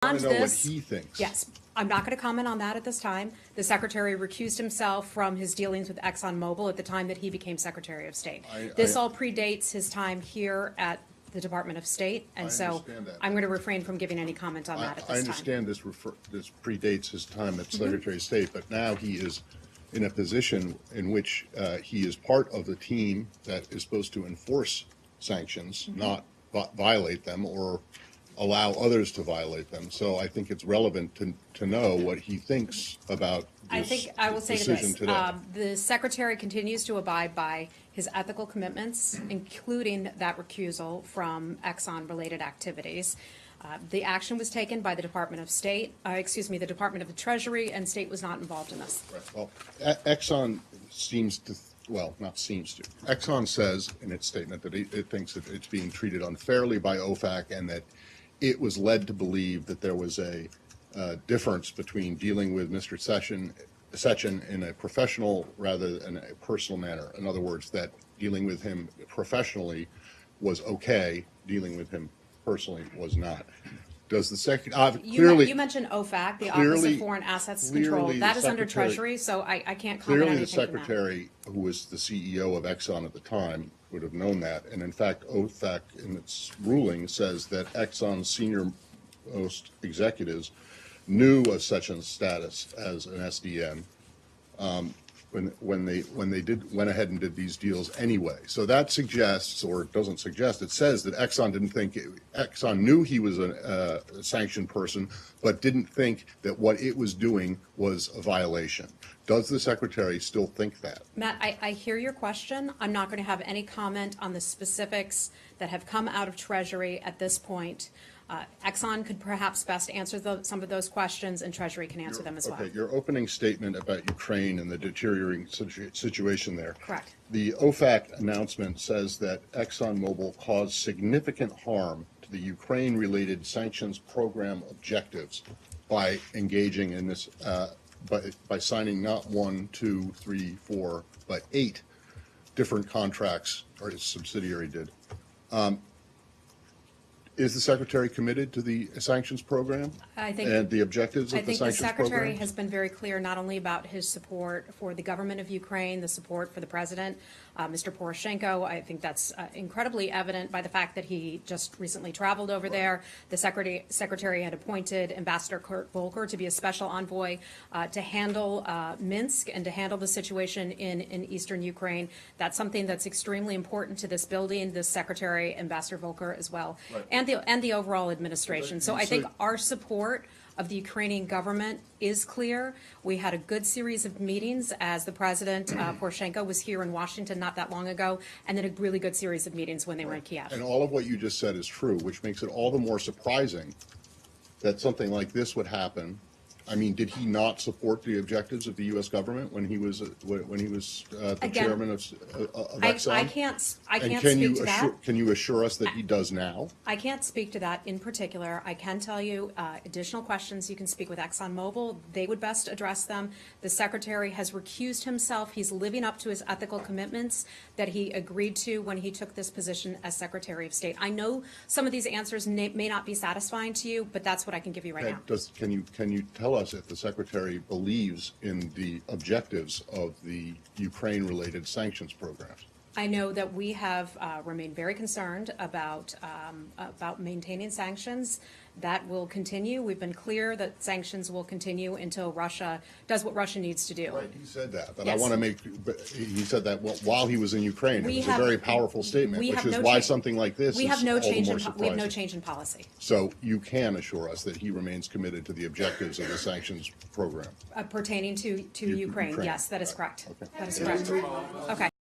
I want to know what this, he thinks. yes, I'm not going to comment on that at this time. The Secretary recused himself from his dealings with ExxonMobil at the time that he became Secretary of State. This all predates his time here at the Department of State, and so I'm going to refrain from giving any comment on that at this time. I understand this predates his time at Secretary of State, but now he is in a position in which he is part of the team that is supposed to enforce sanctions, not violate them or allow others to violate them. So I think it's relevant to know what he thinks about this I will say decision this. today. The Secretary continues to abide by his ethical commitments, including that recusal from Exxon-related activities. The action was taken by the Department of State, the Department of the Treasury, and State was not involved in this. Right. Well, Exxon seems to, well, not seems to. Exxon says in its statement that it thinks that it's being treated unfairly by OFAC and that it was led to believe that there was a difference between dealing with Mr. Sechin in a professional rather than a personal manner. In other words, that dealing with him professionally was okay, dealing with him personally was not. Does the Secretary clearly? You mentioned OFAC, the Office of Foreign Assets Control. That is under Treasury, so I can't comment on anything. Clearly, the Secretary, who was the CEO of Exxon at the time, would have known that. And in fact, OFAC, in its ruling, says that Exxon's senior most executives knew of Sechin's status as an SDN when they went ahead and did these deals anyway. So that suggests, or it doesn't suggest, it says that Exxon didn't think Exxon knew he was a sanctioned person, but didn't think that what it was doing was a violation. Does the Secretary still think that? Matt, I hear your question. I'm not going to have any comment on the specifics that have come out of Treasury at this point. Exxon could perhaps best answer some of those questions, and Treasury can answer them as well. Okay, your opening statement about Ukraine and the deteriorating situation there. Correct. The OFAC announcement says that ExxonMobil caused significant harm to the Ukraine-related sanctions program objectives by engaging in this, by signing not 1, 2, 3, 4, but 8 different contracts, or its subsidiary did. Is the Secretary committed to the sanctions program and the objectives of the sanctions program? I think the Secretary has been very clear not only about his support for the government of Ukraine, the support for the President, Mr. Poroshenko. I think that's incredibly evident by the fact that he just recently traveled over there. The Secretary had appointed Ambassador Kurt Volker to be a special envoy to handle Minsk and to handle the situation in eastern Ukraine. That's something that's extremely important to this building, this Secretary, Ambassador Volker as well. Right. And the overall administration. So I think our support of the Ukrainian government is clear. We had a good series of meetings as the President, Poroshenko, was here in Washington not that long ago, and then a really good series of meetings when they were in Kiev. And all of what you just said is true, which makes it all the more surprising that something like this would happen. I mean, did he not support the objectives of the U.S. government when he was the chairman of Exxon? I can't speak to that. Can you assure us that he does now? I can't speak to that in particular. I can tell you additional questions. You can speak with ExxonMobil. They would best address them. The Secretary has recused himself. He's living up to his ethical commitments that he agreed to when he took this position as Secretary of State. I know some of these answers may not be satisfying to you, but that's what I can give you right now. Can you tell us if the Secretary believes in the objectives of the Ukraine-related sanctions programs? I know that we have remained very concerned about maintaining sanctions. That will continue. We've been clear that sanctions will continue until Russia does what Russia needs to do. Right, he said that, but yes. I want to make. He said that while he was in Ukraine. It was a very powerful statement, which is why something like this. We have no change in we have no change in policy. So you can assure us that he remains committed to the objectives of the sanctions program Pertaining to Ukraine. Yes, that is correct. Okay. That is correct. Okay.